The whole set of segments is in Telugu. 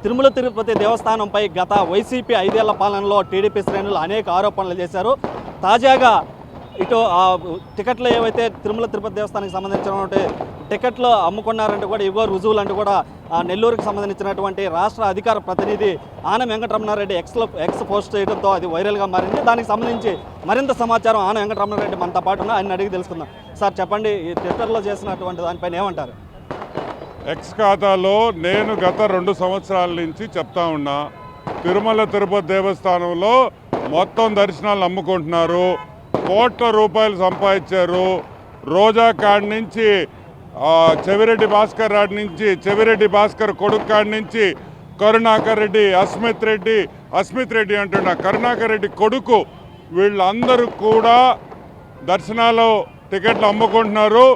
తిరుమల తిరుపతి దేవస్థానంపై గత వైసీపీ 5 ఏళ్ల పాలనలో టీడీపీ శ్రేణులు అనేక ఆరోపణలు చేశారు. తాజాగా ఇటు టికెట్లు ఏవైతే తిరుమల తిరుపతి దేవస్థానానికి సంబంధించినటువంటి టికెట్లు అమ్ముకున్నారంటూ కూడా ఇవో రుజువులు అంటూ కూడా నెల్లూరుకు సంబంధించినటువంటి రాష్ట్ర అధికార ప్రతినిధి ఆనం వెంకటరమణారెడ్డి ఎక్స్ పోస్ట్ చేయడంతో అది వైరల్గా మారింది. దానికి సంబంధించి మరింత సమాచారం ఆనం వెంకటరమణారెడ్డి మనతో పాటు ఆయన అడిగి తెలుసుకుందాం. సార్ చెప్పండి, ఈ ట్విట్టర్లో చేసినటువంటి దానిపైన ఏమంటారు? ఎక్స్ ఖాతాలో నేను గత 2 సంవత్సరాల నుంచి చెప్తా ఉన్నా, తిరుమల తిరుపతి దేవస్థానంలో మొత్తం దర్శనాలు అమ్ముకుంటున్నారు, కోట్ల రూపాయలు సంపాదించారు. రోజా కాడి నుంచి చెవిరెడ్డి భాస్కర్ రాడి నుంచి చెవిరెడ్డి భాస్కర్ కొడుకు కాడి నుంచి కరుణాకర్ రెడ్డి, అస్మిత్ రెడ్డి అంటున్నా కరుణాకర్ రెడ్డి కొడుకు, వీళ్ళందరూ కూడా దర్శనాలు టికెట్లు అమ్ముకుంటున్నారు.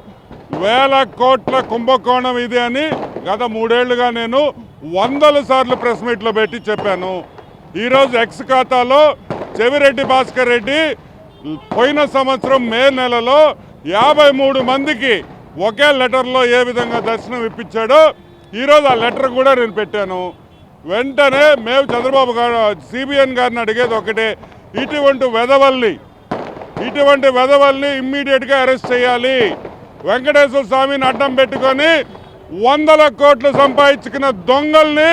వేల కోట్ల కుంభకోణం ఇది అని గత 3 ఏళ్లుగా నేను 100 సార్లు ప్రెస్ మీట్లో పెట్టి చెప్పాను. ఈరోజు ఎక్స్ ఖాతాలో చెవిరెడ్డి భాస్కర్ రెడ్డి పోయిన సంవత్సరం మే నెలలో 53 మందికి ఒకే లెటర్లో ఏ విధంగా దర్శనం ఇప్పించాడో ఈరోజు ఆ లెటర్ కూడా నేను పెట్టాను. వెంటనే మేము చంద్రబాబు గారు సిబిఎన్ గారిని అడిగేది ఒకటే, ఇటువంటి వెధవల్ని ఇమ్మీడియట్గా అరెస్ట్ చేయాలి. వెంకటేశ్వర స్వామిని అడ్డం పెట్టుకొని 100 కోట్లు సంపాదించుకున్న దొంగల్ని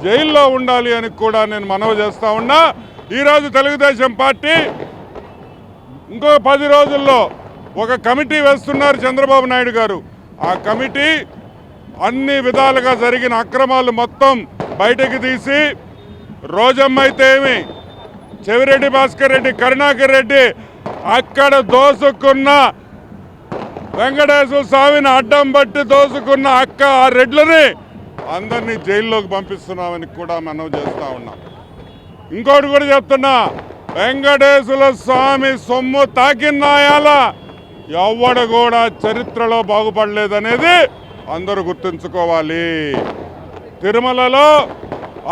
జైల్లో ఉండాలి అని కూడా నేను మనవి చేస్తా ఉన్నా. ఈరోజు తెలుగుదేశం పార్టీ ఇంకో 10 రోజుల్లో ఒక కమిటీ వేస్తున్నారు చంద్రబాబు నాయుడు గారు. ఆ కమిటీ అన్ని విధాలుగా జరిగిన అక్రమాలు మొత్తం బయటకు తీసి, రోజమ్మ అయితే ఏమి, చెవిరెడ్డి భాస్కర్ రెడ్డి, కరుణాకర్ రెడ్డి అక్కడ దోసుకున్న వెంకటేశ్వర స్వామిని అడ్డం బట్టి దోసుకున్న ఆ రెడ్లని అందరినీ జైల్లోకి పంపిస్తున్నామని కూడా మనవి చేస్తూ ఉన్నాం. ఇంకోటి కూడా చెప్తున్నా, వెంకటేశ్వర స్వామి సొమ్ము తాకిన్నాయాల ఎవ్వడు కూడా చరిత్రలో బాగుపడలేదనేది అందరూ గుర్తుంచుకోవాలి. తిరుమలలో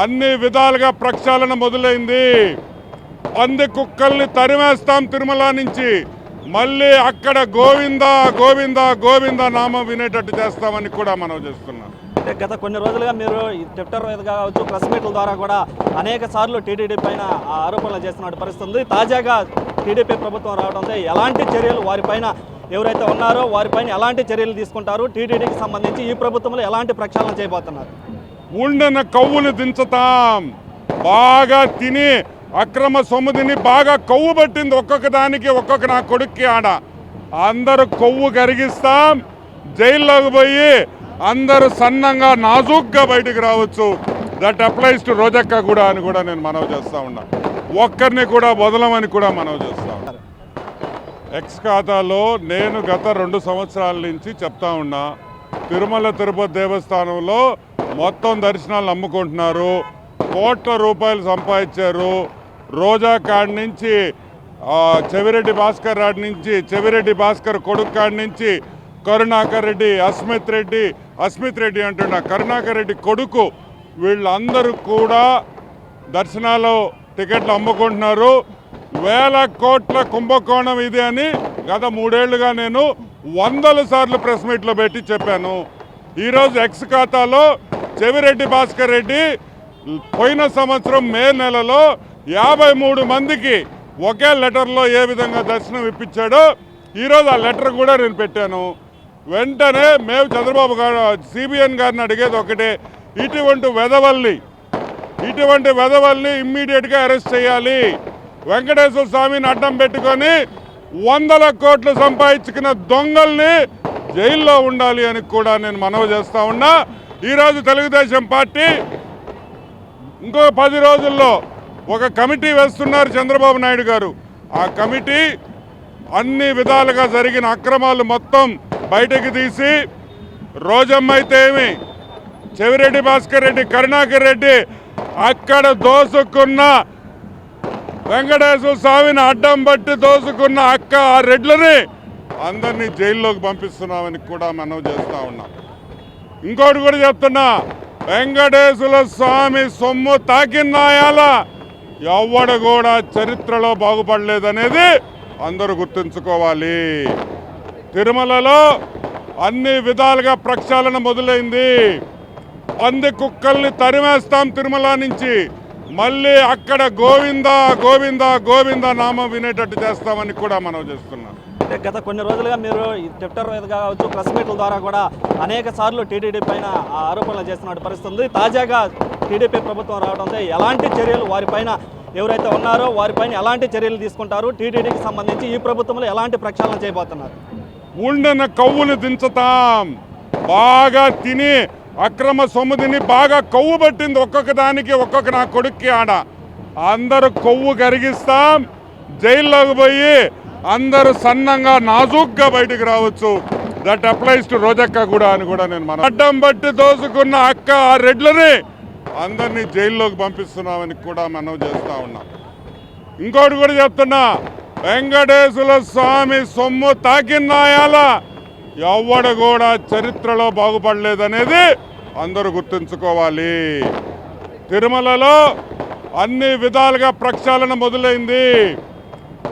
అన్ని విధాలుగా ప్రక్షాళన మొదలైంది. పంది కుక్కల్ని తరిమేస్తాం తిరుమల నుంచి, మళ్ళీ అక్కడ గోవింద గోవింద గోవింద నామం వినేటట్టు చేస్తామని కూడా మనం చేస్తున్నాం. అంటే గత కొన్ని రోజులుగా మీరు ట్విట్టర్ మీద కావచ్చు, ప్రెస్ మీట్ల ద్వారా కూడా అనేక సార్లు టీడీపీ పైన ఆరోపణలు చేస్తున్న పరిస్థితి ఉంది. తాజాగా టీడీపీ ప్రభుత్వం రావడంతో ఎలాంటి చర్యలు వారిపైన ఎవరైతే ఉన్నారో వారిపైన ఎలాంటి చర్యలు తీసుకుంటారు, టీటీడీకి సంబంధించి ఈ ప్రభుత్వంలో ఎలాంటి ప్రక్షాళన చేయబోతున్నారు? ఉండిన కవ్వులు దించుతాం. బాగా తిని అక్రమ సొమ్ము తిని బాగా కొవ్వు పట్టింది ఒక్కొక్క దానికి, ఒక్కొక్క నా కొడుక్కి ఆడ అందరూ కొవ్వు కరిగిస్తాం. జైల్లోకి పోయి అందరూ సన్నంగా నాజూగ్గా బయటకు రావచ్చు. దట్ అప్లైస్ టు రోజక్క కూడా అని కూడా నేను మనవి చేస్తూ ఉన్నా. ఒక్కరిని కూడా వదలమని కూడా మనవి చేస్తా ఉన్నా. ఎక్స్ ఖాతాలో నేను గత 2 సంవత్సరాల నుంచి చెప్తా ఉన్నా, తిరుమల తిరుపతి దేవస్థానంలో మొత్తం దర్శనాలు అమ్ముకుంటున్నారు, కోట్ల రూపాయలు సంపాదించారు. రోజా కాడి నుంచి చెవిరెడ్డి భాస్కర్ రాడి నుంచి చెవిరెడ్డి భాస్కర్ కొడుకు కాడి నుంచి కరుణాకర్ రెడ్డి, అస్మిత్ రెడ్డి అంటున్నా కరుణాకర్ రెడ్డి కొడుకు, వీళ్ళందరూ కూడా దర్శనాలు టికెట్లు అమ్ముకుంటున్నారు. వేల కోట్ల కుంభకోణం ఇది అని గత 3 ఏళ్లుగా నేను 100 సార్లు ప్రెస్ మీట్లో పెట్టి చెప్పాను. ఈరోజు ఎక్స్ ఖాతాలో చెవిరెడ్డి భాస్కర్ రెడ్డి పోయిన సంవత్సరం మే నెలలో 53 మందికి ఒకే లెటర్లో ఏ విధంగా దర్శనం ఇప్పించాడో ఈరోజు ఆ లెటర్ కూడా నేను పెట్టాను. వెంటనే మేము చంద్రబాబు గారు సిబిఎన్ గారిని అడిగేది ఒకటే, ఇటువంటి వెధవల్ని ఇమ్మీడియట్గా అరెస్ట్ చేయాలి. వెంకటేశ్వర స్వామిని అడ్డం పెట్టుకొని 100 కోట్లు సంపాదించుకున్న దొంగల్ని జైల్లో ఉండాలి అని కూడా నేను మనవి చేస్తూ ఉన్నా. ఈరోజు తెలుగుదేశం పార్టీ ఇంకో 10 రోజుల్లో ఒక కమిటీ వేస్తున్నారు చంద్రబాబు నాయుడు గారు. ఆ కమిటీ అన్ని విధాలుగా జరిగిన అక్రమాలు మొత్తం బయటకు తీసి, రోజమ్మ అయితే ఏమి, చెవిరెడ్డి భాస్కర్ రెడ్డి, కరుణాకర్ రెడ్డి అక్కడ దోసుకున్న వెంకటేశ్వర స్వామిని అడ్డం బట్టి దోసుకున్న ఆ రెడ్లని అందరినీ జైల్లోకి పంపిస్తున్నామని కూడా మనం చేస్తూ ఉన్నాం. ఇంకోటి కూడా చెప్తున్నా, వెంకటేశ్వర స్వామి సొమ్ము తాకిన్నాయాల ఎవ్వడు కూడా చరిత్రలో బాగుపడలేదనేది అందరూ గుర్తుంచుకోవాలి. తిరుమలలో అన్ని విధాలుగా ప్రక్షాళన మొదలైంది. పంది కుక్కల్ని తరిమేస్తాం తిరుమల నుంచి, మళ్ళీ అక్కడ గోవింద గోవింద గోవింద నామం వినేటట్టు చేస్తామని కూడా మనం చేస్తున్నాం. అంటే గత కొన్ని రోజులుగా మీరు ఈ ట్విట్టర్ మీద కావచ్చు, ప్రెస్ మీట్ల ద్వారా కూడా అనేక సార్లు టీటీడీ పైన ఆరోపణలు చేస్తున్న పరిస్థితి ఉంది. తాజాగా టీడీపీ ప్రభుత్వం రావడంతో ఎలాంటి చర్యలు వారిపైన ఎవరైతే ఉన్నారో వారిపైన ఎలాంటి చర్యలు తీసుకుంటారు, టీటీడీకి సంబంధించి ఈ ప్రభుత్వంలో ఎలాంటి ప్రక్షాళన చేయబోతున్నారు? ఉండిన కవ్వులు దించుతాం, బాగా తిని అక్రమ సొమ్ముదిని బాగా కొవ్వు పట్టింది ఒక్కొక్క దానికి, ఒక్కొక్క నా కొడుక్కి ఆడ అందరూ కొవ్వు కరిగిస్తాం, జైల్లోకి పోయి అందరూ సన్నంగా నాజూగ్గా బయటకు రావచ్చు. దట్ అప్లైస్ టు రోజక్క కూడా అని కూడా నేను అడ్డం బట్టి దోసుకున్న అక్క ఆ రెడ్లని అందరినీ జైల్లోకి పంపిస్తున్నామని కూడా మనం చేస్తూ ఉన్నాం. ఇంకోటి కూడా చెప్తున్నా, వెంకటేశ్వర స్వామి సొమ్ము తాకిన్నాయాల ఎవడు కూడా చరిత్రలో బాగుపడలేదనేది అందరూ గుర్తుంచుకోవాలి. తిరుమలలో అన్ని విధాలుగా ప్రక్షాళన మొదలైంది.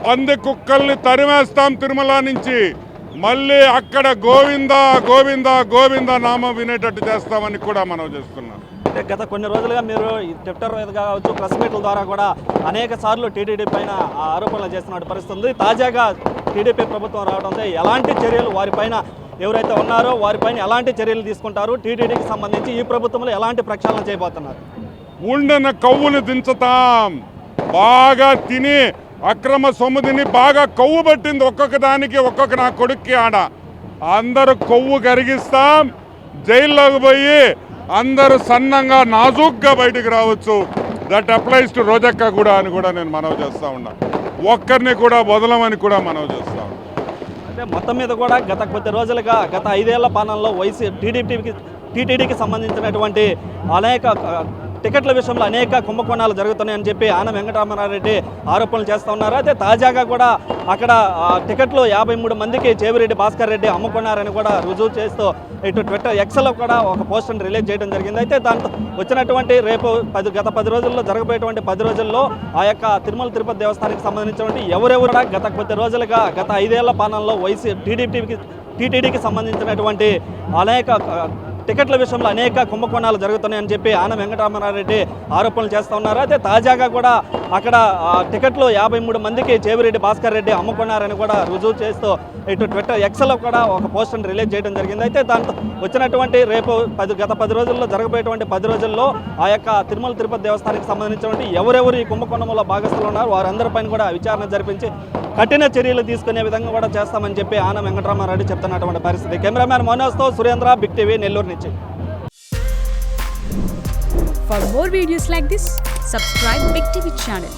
పంది కుక్కల్ని తరిమేస్తాం తిరుమల నుంచి, మళ్ళీ అక్కడ గోవింద గోవింద గోవింద నామం వినేటట్టు చేస్తామని కూడా మనం చేస్తున్నాం. అంటే గత కొన్ని రోజులుగా మీరు ఈ ట్విట్టర్ మీద కావచ్చు, ప్రెస్ మీట్ల ద్వారా కూడా అనేక సార్లు టీటీడీ పైన ఆరోపణలు చేస్తున్న పరిస్థితి ఉంది. తాజాగా టీడీపీ ప్రభుత్వం రావడంతో ఎలాంటి చర్యలు వారిపైన ఎవరైతే ఉన్నారో వారిపైన ఎలాంటి చర్యలు తీసుకుంటారు, టీటీడీకి సంబంధించి ఈ ప్రభుత్వంలో ఎలాంటి ప్రక్షాళన చేయబోతున్నారు? ఉండిన కవ్వులు దించుతాం, బాగా తిని అక్రమ సొమ్ముదిని బాగా కొవ్వు పట్టింది ఒక్కొక్క దానికి, ఒక్కొక్క నా కొడుక్కి ఆడ అందరూ కొవ్వు కరిగిస్తాం, జైల్లోకి పోయి అందరూ సన్నంగా నాజూగ్గా బయటకు రావచ్చు. దట్ అప్లైస్ టు రోజక్క కూడా అని కూడా నేను మనవి చేస్తూ ఉన్నా. ఒక్కరిని కూడా వదలమని కూడా మనవి చేస్తా ఉన్నా. అంటే మొత్తం మీద కూడా గత కొద్ది రోజులుగా గత 5 ఏళ్ల పాలనలో టీటీడీకి సంబంధించినటువంటి అనేక టికెట్ల విషయంలో అనేక కుంభకోణాలు జరుగుతున్నాయని చెప్పి ఆనం వెంకటరామారెడ్డి ఆరోపణలు చేస్తూ ఉన్నారు. అయితే తాజాగా కూడా అక్కడ టికెట్లు 53 మందికి చేవిరెడ్డి భాస్కర్ రెడ్డి అమ్ముకున్నారని కూడా రుజువు చేస్తూ ఇటు ట్విట్టర్ ఎక్స్లో కూడా ఒక పోస్టర్ని రిలీజ్ చేయడం జరిగింది. అయితే దాంతో వచ్చినటువంటి రేపు గత 10 రోజుల్లో జరగబోయేటువంటి 10 రోజుల్లో ఆ యొక్క తిరుమల తిరుపతి దేవస్థానానికి సంబంధించినటువంటి ఎవరెవరు గత కొద్ది రోజులుగా గత 5 ఏళ్ల పాలనలో టీటీడీకి సంబంధించినటువంటి అనేక టికెట్ల విషయంలో అనేక కుంభకోణాలు జరుగుతున్నాయని చెప్పి ఆనం వెంకటరామారెడ్డి ఆరోపణలు చేస్తూ ఉన్నారు. అయితే తాజాగా కూడా అక్కడ టికెట్లు 53 మందికి చేవిరెడ్డి భాస్కర్ రెడ్డి అమ్ముకున్నారని కూడా రుజువు చేస్తూ ఇటు ట్విట్టర్ ఎక్స్లో కూడా ఒక పోస్టర్ని రిలీజ్ చేయడం జరిగింది. అయితే దాంతో వచ్చినటువంటి రేపు గత 10 రోజుల్లో జరగబోయేటువంటి 10 రోజుల్లో ఆ యొక్క తిరుమల తిరుపతి దేవస్థానానికి సంబంధించినటువంటి ఎవరెవరు ఈ కుంభకోణంలో భాగస్థులు ఉన్నారు వారందరిపైన కూడా విచారణ జరిపించి కఠిన చర్యలు తీసుకునే విధంగా కూడా చేస్తామని చెప్పి ఆనం వెంకటరామారెడ్డి చెప్తున్నటువంటి పరిస్థితి. కెమెరామ్యాన్ మనోజ్తో సురేంద్ర, బిగ్ టీవీ, నెల్లూరు నుంచి. For more videos like this, subscribe Big TV channel.